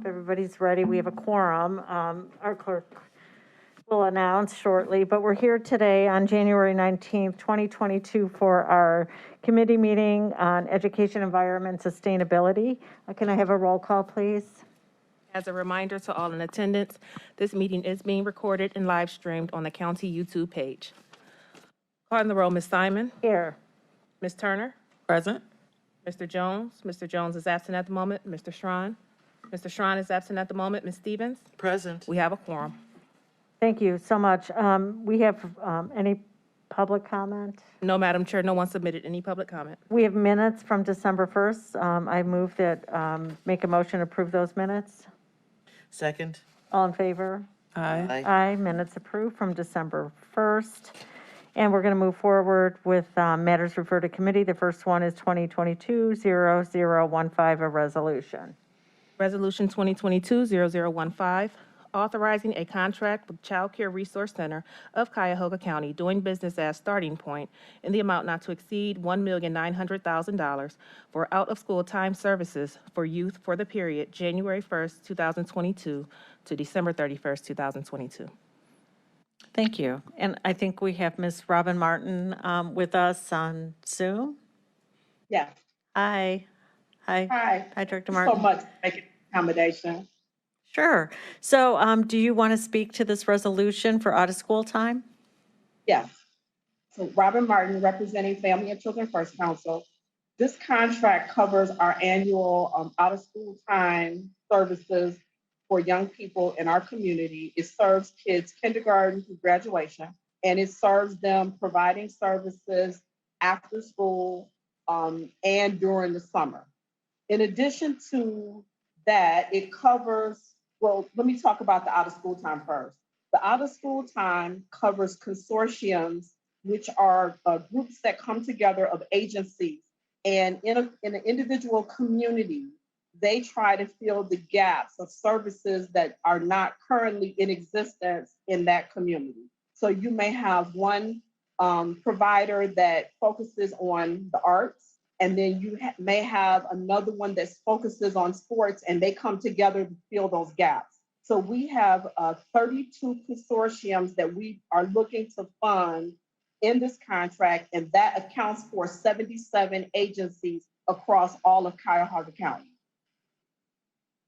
Hope everybody's ready. We have a quorum. Our clerk will announce shortly, but we're here today on January 19th, 2022 for our committee meeting on education, environment, and sustainability. Can I have a roll call, please? As a reminder to all in attendance, this meeting is being recorded and live streamed on the county YouTube page. Calling the roll, Ms. Simon. Here. Ms. Turner. Present. Mr. Jones. Mr. Jones is absent at the moment. Mr. Schron. Mr. Schron is absent at the moment. Ms. Stevens. Present. We have a quorum. Thank you so much. We have any public comment? No, Madam Chair, no one submitted any public comment. We have minutes from December 1st. I move that, make a motion to approve those minutes. Second. All in favor? Aye. Aye, minutes approved from December 1st. And we're going to move forward with matters referred to committee. The first one is 2022-0015, a resolution. Resolution 2022-0015, authorizing a contract with Child Care Resource Center of Cuyahoga County doing business as Starting Point in the amount not to exceed $1,900,000 for out-of-school time services for youth for the period January 1st, 2022 to December 31st, 2022. Thank you. And I think we have Ms. Robin Martin with us on Zoom. Yeah. Hi. Hi. Hi. Hi, Director So Martin. much for making accommodation. Sure. So do you want to speak to this resolution for out-of-school time? Yes. So Robin Martin, representing Family and Children First Council. This contract covers our annual out-of-school time services for young people in our community. It serves kids kindergarten through graduation, and it serves them providing services after school and during the summer. In addition to that, it covers, well, let me talk about the out-of-school time first. The out-of-school time covers consortiums, which are groups that come together of agencies. And in an individual community, they try to fill the gaps of services that are not currently in existence in that community. So you may have one provider that focuses on the arts, and then you may have another one that focuses on sports, and they come together to fill those gaps. So we have 32 consortiums that we are looking to fund in this contract, and that accounts for 77 agencies across all of Cuyahoga County.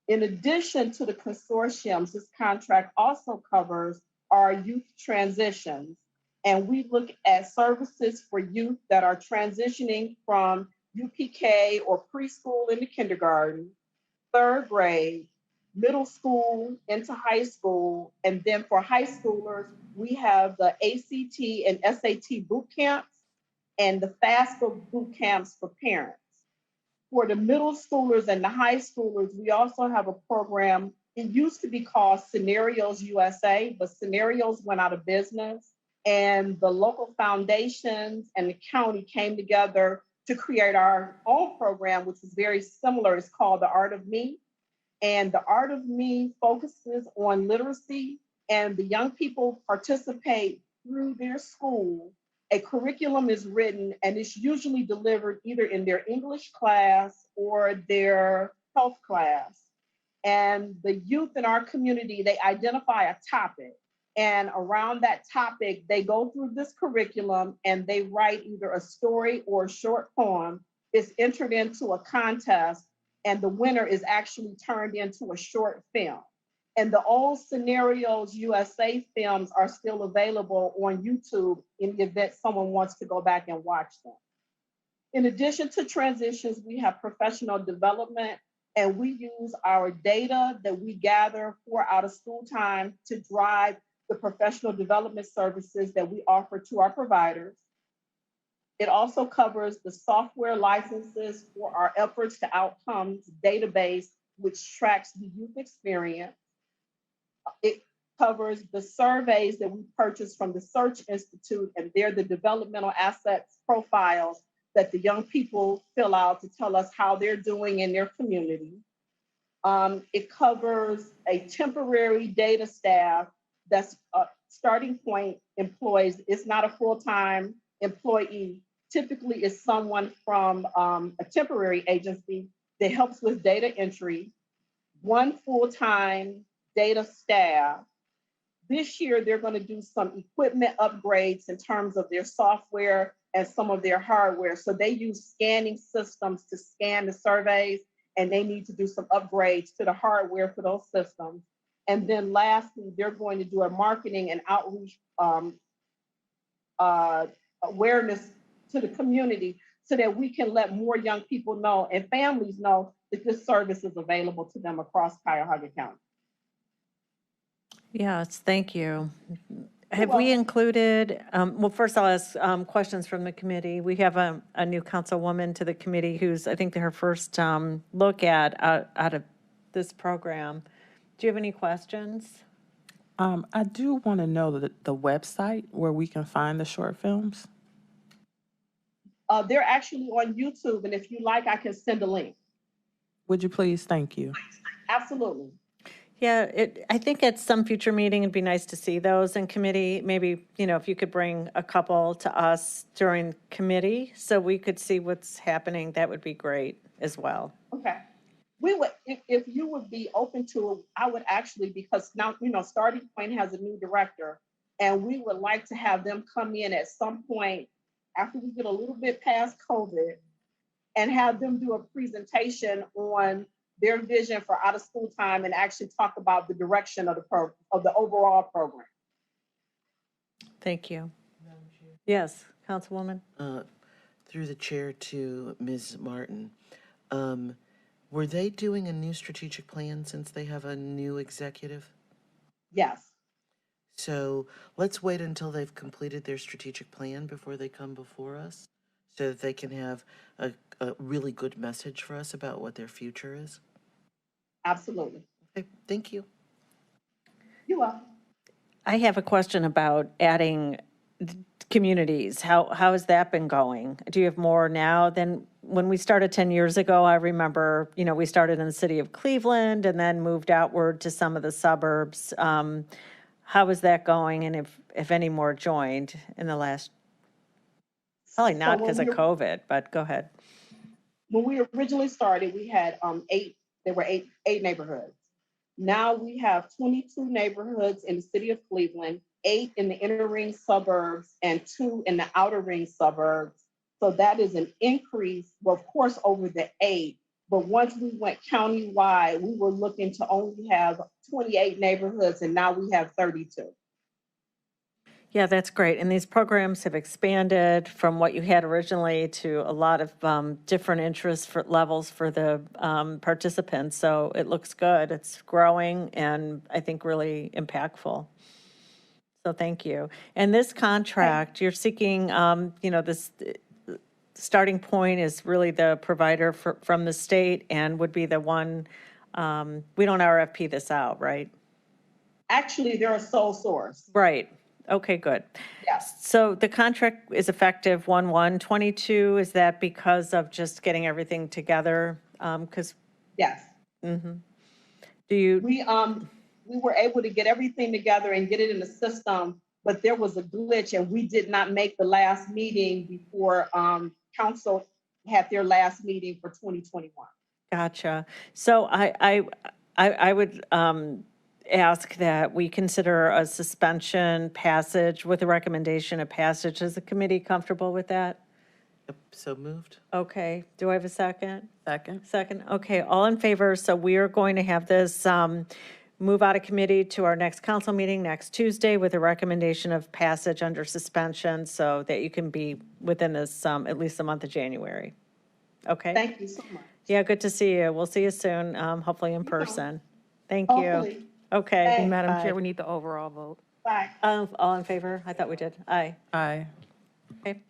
In addition to the consortiums, this contract also covers our youth transitions, and we look at services for youth that are transitioning from UPK or preschool into kindergarten, third grade, middle school into high school, and then for high schoolers, we have the ACT and SAT boot camps and the FAFSA boot camps for parents. For the middle schoolers and the high schoolers, we also have a program. It used to be called Scenarios USA, but Scenarios went out of business. And the local foundations and the county came together to create our own program, which is very similar. It's called The Art of Me. And The Art of Me focuses on literacy, and the young people participate through their school. A curriculum is written, and it's usually delivered either in their English class or their health class. And the youth in our community, they identify a topic. And around that topic, they go through this curriculum and they write either a story or a short poem. It's entered into a contest, and the winner is actually turned into a short film. And the old Scenarios USA films are still available on YouTube in the event someone wants to go back and watch them. In addition to transitions, we have professional development, and we use our data that we gather for out of school time to drive the professional development services that we offer to our providers. It also covers the software licenses for our efforts to outcomes database, which tracks the youth experience. It covers the surveys that we purchased from the Search Institute, and they're the developmental assets profiles that the young people fill out to tell us how they're doing in their community. It covers a temporary data staff that's Starting Point employees. It's not a full-time employee. Typically, it's someone from a temporary agency that helps with data entry. 1 full-time data staff. This year, they're going to do some equipment upgrades in terms of their software and some of their hardware. So they use scanning systems to scan the surveys, and they need to do some upgrades to the hardware for those systems. And then lastly, they're going to do a marketing and outreach awareness to the community so that we can let more young people know and families know that this service is available to them across Cuyahoga County. Yes, thank you. Have we welcome. included, well, first I'll ask questions from the committee. We have a new councilwoman to the committee who's, I think, her first look at out of this program. Do you have any questions? I do want to know the website where we can find the short films. They're actually on YouTube, and if you like, I can send a link. Would you please? Thank you. Absolutely. Yeah, I think at some future meeting, it'd be nice to see those in committee. Maybe, if you could bring a couple to us during committee so we could see what's happening, that would be great as well. Okay. We would, if you would be open to it, I would actually, because now, Starting Point has a new director, and we would like to have them come in at some point after we get a little bit past COVID and have them do a presentation on their vision for out of school time and actually talk about the direction of the overall program. Thank you. Yes, Councilwoman? Through the chair to Ms. Martin. Were they doing a new strategic plan since they have a new executive? Yes. So let's wait until they've completed their strategic plan before they come before us so that they can have a really good message for us about what their future is. Absolutely. Okay, thank you. You're welcome. I have a question about adding communities. How has that been going? Do you have more now than when we started 10 years ago? I remember, we started in the city of Cleveland and then moved outward to some of the suburbs. How is that going? And if any more joined in the last, probably not because of COVID, but go ahead. When we originally started, we had there were eight neighborhoods. Now we have 22 neighborhoods in the city of Cleveland, 8 in the inner ring suburbs, and 2 in the outer ring suburbs. So that is an increase, well, of course, over the 8. But once we went countywide, we were looking to only have 28 neighborhoods, and now we have 32. Yeah, that's great. And these programs have expanded from what you had originally to a lot of different interest levels for the participants. So it looks good. It's growing and I think really impactful. So thank you. And this contract, you're seeking, this Starting Point is really the provider from the state and would be the one, we don't RFP this out, right? Actually, they're a sole source. Right. Okay, good. Yes. So the contract is effective 1/1/22. Is that because of just getting everything together? Because Yes. do you? We were able to get everything together and get it in the system, but there was a glitch and we did not make the last meeting before council had their last meeting for 2021. Gotcha. So I would ask that we consider a suspension passage with a recommendation of passage. Is the committee comfortable with that? Yep, so moved. Okay. Do I have a second? Second. Second. Okay. All in favor. So we are going to have this move out of committee to our next council meeting next Tuesday with a recommendation of passage under suspension so that you can be within this at least the month of January. Okay. Thank you so much. Yeah. Good to see you. We'll see you soon. Hopefully in person. Thank you. Hopefully. Okay. Thanks. Madam Bye. Chair, we need the overall vote. Bye. All in favor? I thought we did. Aye. Aye. Okay.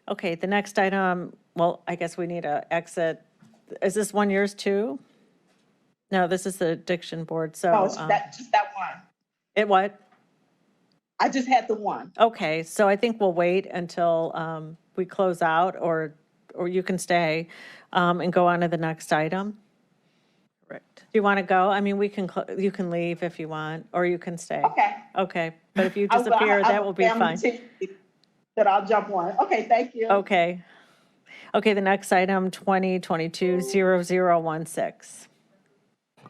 Okay, the next item, well, I guess we need to exit. Is this one yours too? No, this is the addiction board, so. Oh, just that one. It what? I just had the one. Okay, so I think we'll wait until we close out, or you can stay and go on to the next item. Correct. Do you want to go? I mean, you can leave if you want, or you can stay. Okay. Okay, but if you I will- disappear, I that will be fine. That I'll jump on. Okay, thank you. Okay. Okay, the next item, 2022-0016.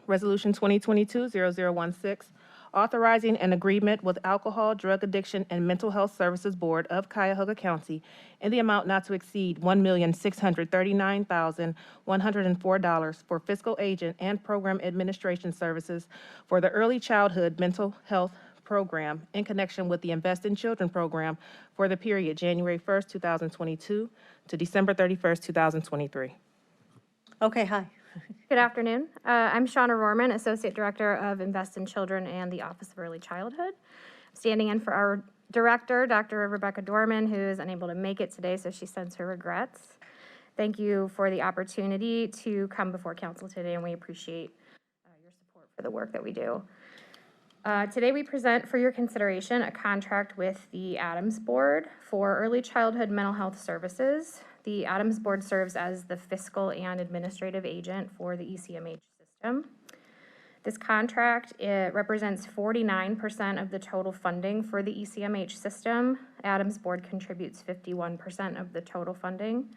Resolution 2022-0016, authorizing an agreement with Alcohol, Drug Addiction, and Mental Health Services Board of Cuyahoga County in the amount not to exceed $1,639,104 for fiscal agent and program administration services for the Early Childhood Mental Health Program in connection with the Invest in Children program for the period January 1st, 2022 to December 31st, 2023. Okay, hi. Good afternoon. I'm Shauna Rohrman, Associate Director of Invest in Children and the Office of Early Childhood. Standing in for our Director, Dr. Rebecca Dorman, who is unable to make it today, so she sends her regrets. Thank you for the opportunity to come before Council today, and we appreciate your support for the work that we do. Today we present for your consideration a contract with the Adams Board for Early Childhood Mental Health Services. The Adams Board serves as the fiscal and administrative agent for the ECMH system. This contract, it represents 49% of the total funding for the ECMH system. Adams Board contributes 51% of the total funding.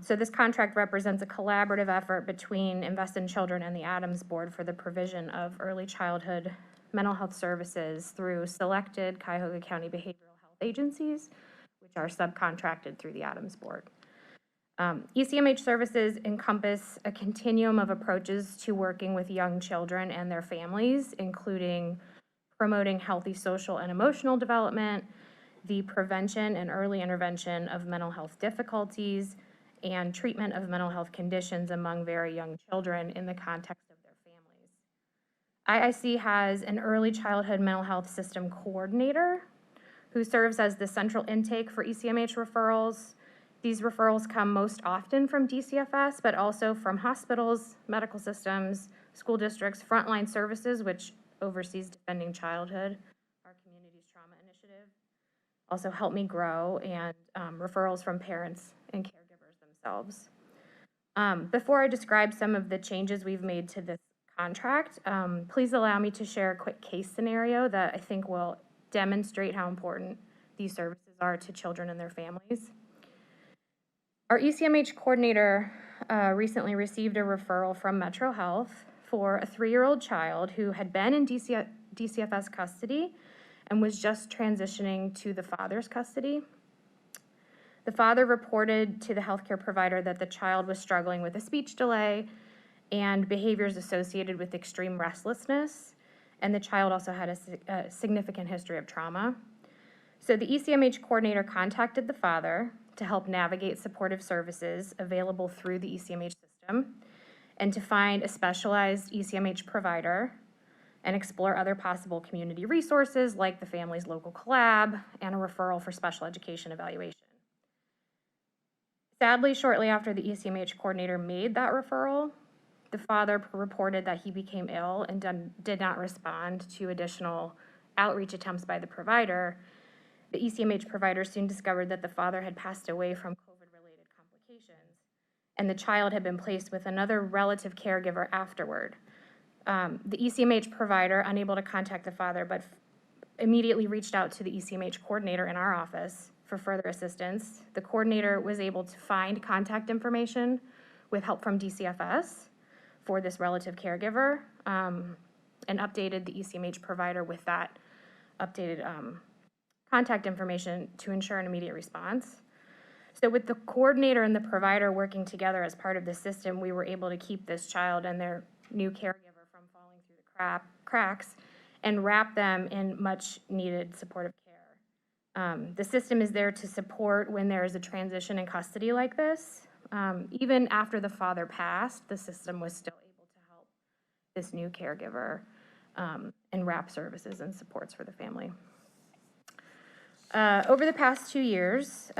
So this contract represents a collaborative effort between Invest in Children and the Adams Board for the provision of early childhood mental health services through selected Cuyahoga County behavioral health agencies, which are subcontracted through the Adams Board. ECMH services encompass a continuum of approaches to working with young children and their families, including promoting healthy social and emotional development, the prevention and early intervention of mental health difficulties, and treatment of mental health conditions among very young children in the context of their families. IIC has an early childhood mental health system coordinator who serves as the central intake for ECMH referrals. These referrals come most often from DCFS, but also from hospitals, medical systems, school districts, frontline services, which oversees Defending Childhood, our community's trauma initiative. Also Help Me Grow, and referrals from parents and caregivers themselves. Before I describe some of the changes we've made to this contract, please allow me to share a quick case scenario that I think will demonstrate how important these services are to children and their families. Our ECMH coordinator recently received a referral from Metro Health for a 3-year-old child who had been in DCFS custody and was just transitioning to the father's custody. The father reported to the healthcare provider that the child was struggling with a speech delay and behaviors associated with extreme restlessness, and the child also had a significant history of trauma. So the ECMH coordinator contacted the father to help navigate supportive services available through the ECMH system and to find a specialized ECMH provider and explore other possible community resources like the family's local collab and a referral for special education evaluation. Sadly, shortly after the ECMH coordinator made that referral, the father reported that he became ill and did not respond to additional outreach attempts by the provider. The ECMH provider soon discovered that the father had passed away from COVID-related complications, and the child had been placed with another relative caregiver afterward. The ECMH provider, unable to contact the father, but immediately reached out to the ECMH coordinator in our office for further assistance. The coordinator was able to find contact information with help from DCFS for this relative caregiver, and updated the ECMH provider with that updated contact information to ensure an immediate response. So with the coordinator and the provider working together as part of the system, we were able to keep this child and their new caregiver from falling through the cracks and wrap them in much needed supportive care. The system is there to support when there is a transition in custody like this. Even after the father passed, the system was still able to help this new caregiver and wrap services and supports for the family. Over the past 2 years,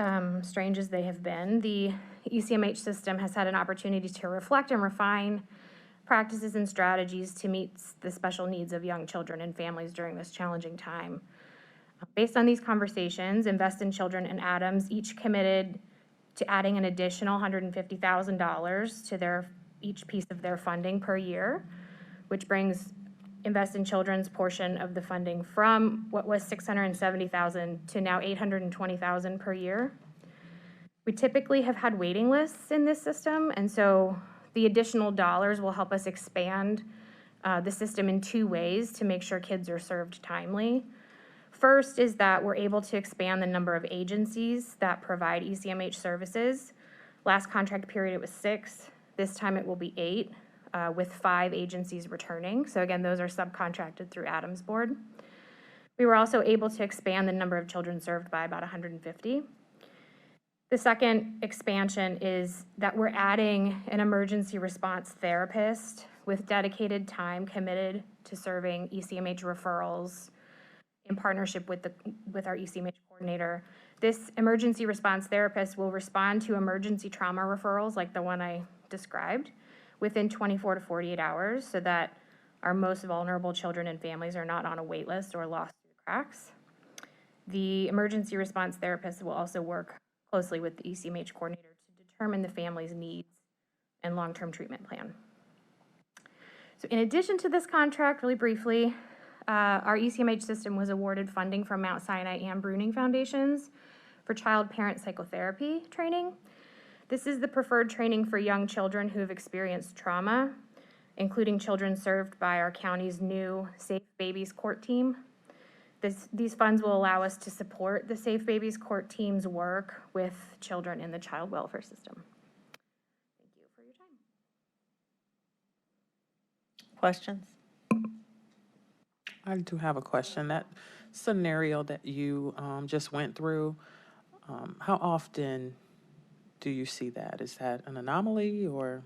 strange as they have been, the ECMH system has had an opportunity to reflect and refine practices and strategies to meet the special needs of young children and families during this challenging time. Based on these conversations, Invest in Children and Adams each committed to adding an additional $150,000 to each piece of their funding per year, which brings Invest in Children's portion of the funding from what was $670,000 to now $820,000 per year. We typically have had waiting lists in this system, and so The additional dollars will help us expand the system in two ways to make sure kids are served timely. First is that we're able to expand the number of agencies that provide ECMH services. Last contract period, it was 6. This time it will be 8, with 5 agencies returning. So again, those are subcontracted through Adams Board. We were also able to expand the number of children served by about 150. The second expansion is that we're adding an emergency response therapist with dedicated time committed to serving ECMH referrals in partnership with our ECMH coordinator. This emergency response therapist will respond to emergency trauma referrals like the one I described within 24 to 48 hours so that our most vulnerable children and families are not on a wait list or lost through the cracks. The emergency response therapist will also work closely with the ECMH coordinator to determine the family's needs and long-term treatment plan. So in addition to this contract, really briefly, our ECMH system was awarded funding from Mount Sinai and Bruning Foundations for child-parent psychotherapy training. This is the preferred training for young children who have experienced trauma, including children served by our county's new Safe Babies Court team. These funds will allow us to support the Safe Babies Court team's work with children in the child welfare system. Thank you for your time. Questions? I do have a question. That scenario that you just went through, how often do you see that? Is that an anomaly or?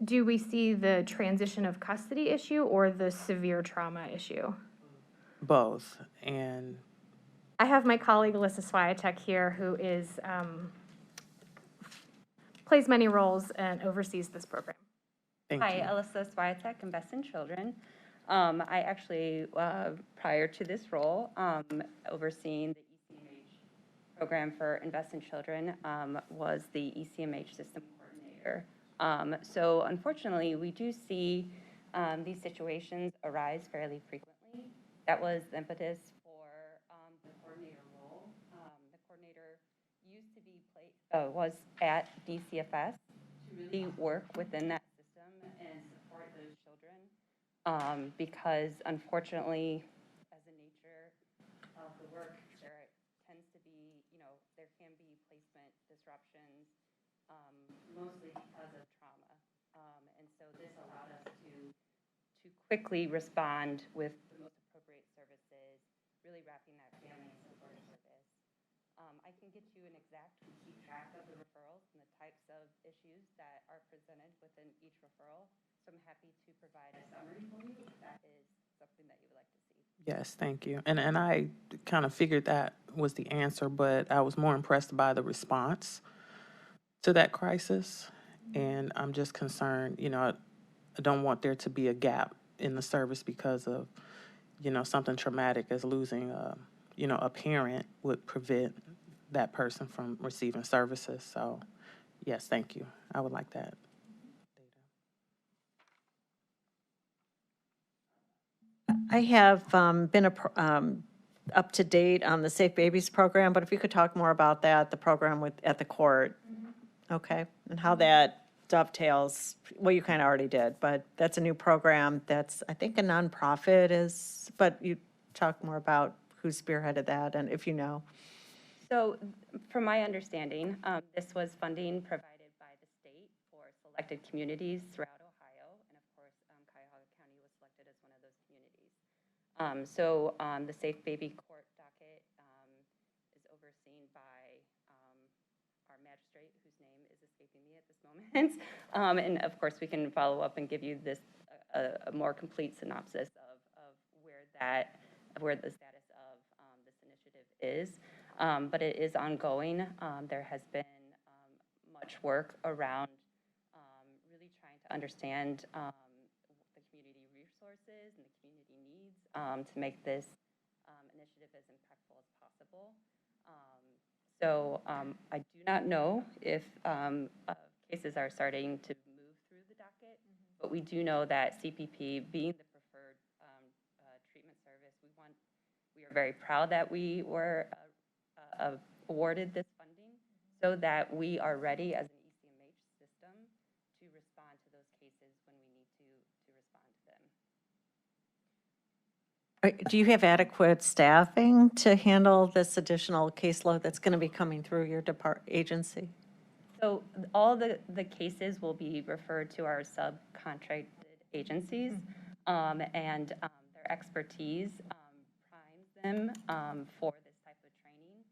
Do we see the transition of custody issue or the severe trauma issue? Both. And I have my colleague Alyssa Swiatek here, who is plays many roles and oversees this program. thank Hi, you. Alyssa Swiatek, Invest in Children. I actually, prior to this role, overseeing the ECMH program for Invest in Children, was the ECMH system coordinator. So unfortunately, we do see these situations arise fairly frequently. That was the impetus for the coordinator role. The coordinator used to be was at DCFS to really work within that system and support those children, because unfortunately, as the nature of the work, there tends to be, there can be placement disruptions, mostly because of trauma. And so this allowed us to quickly respond with the most appropriate services, really wrapping that family support service. I can get you an exact, we keep track of the referrals and the types of issues that are presented within each referral. So I'm happy to provide a summary for you if that is something that you would like to see. Yes, thank you. And I kind of figured that was the answer, but I was more impressed by the response to that crisis. And I'm just concerned, I don't want there to be a gap in the service because of, something traumatic as losing, a parent would prevent that person from receiving services. So, yes, thank you. I would like that. I have been up to date on the Safe Babies program, but if you could talk more about that, the program at the court, okay, and how that dovetails, well, you kind of already did, but that's a new program that's, I think, a nonprofit but you talk more about who spearheaded that and if you know. So from my understanding, this was funding provided by the state for selected communities throughout Ohio. And of course, Cuyahoga County was selected as one of those communities. So the Safe Baby Court docket is overseen by our magistrate, whose name is escaping me at this moment. And of course, we can follow up and give you this a more complete synopsis of where the status of this initiative is. But it is ongoing. There has been much work around really trying to understand the community resources and the community needs to make this initiative as impactful as possible. So I do not know if cases are starting to move through the docket, but we do know that CPP, being the preferred treatment service, we are very proud that we were awarded this funding so that we are ready as an ECMH system to respond Do you have adequate staffing to handle this additional caseload that's going to be coming through your agency? So all the cases will be referred to our subcontracted agencies, and their expertise primes them for this type of training.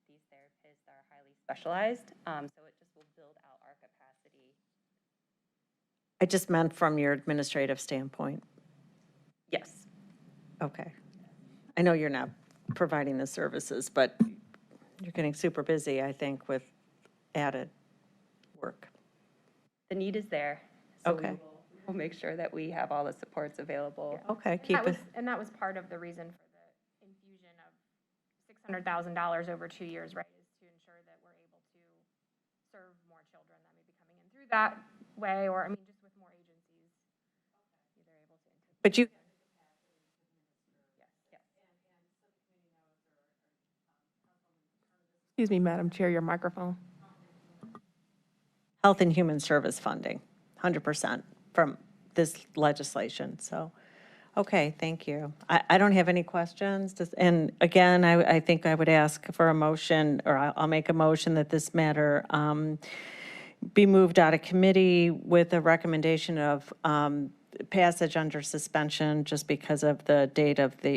These therapists are highly specialized, so it just will build out our capacity. I just meant from your administrative standpoint. Yes. Okay. I know you're not providing the services, but you're getting super busy, I think, with added work. The need is there. So Okay. we'll make sure that we have all the supports available. Okay, keep it. And that was part of the reason for the infusion of $600,000 over 2 years, right? Is to ensure that we're able to serve more children that may be coming in through that way, or, I mean, just with more agencies. They're able to. But you, Excuse me, Madam Chair, your microphone. Health and Human Service funding, 100% from this legislation, so, okay, thank you. I don't have any questions, and again, I think I would ask for a motion, or I'll make a motion that this matter be moved out of committee with a recommendation of passage under suspension just because of the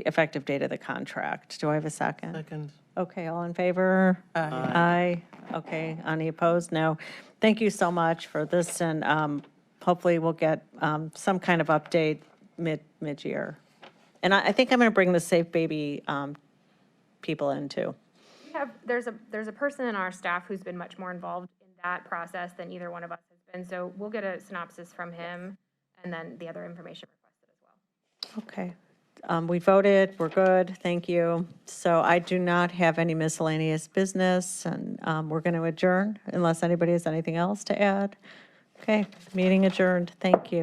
effective date of the contract. Do I have a second? Second. Okay, all in favor? Aye. Okay, any opposed? No. Thank you so much for this, and hopefully we'll get some kind of update mid-year. And I think I'm going to bring the Safe Baby people in too. There's a person in our staff who's been much more involved in that process than either one of us has been, so we'll get a synopsis from him, and then the other information requested as well. Okay. We voted, we're good, thank you. So I do not have any miscellaneous business, and we're going to adjourn unless anybody has anything else to add. Okay, meeting adjourned, thank you.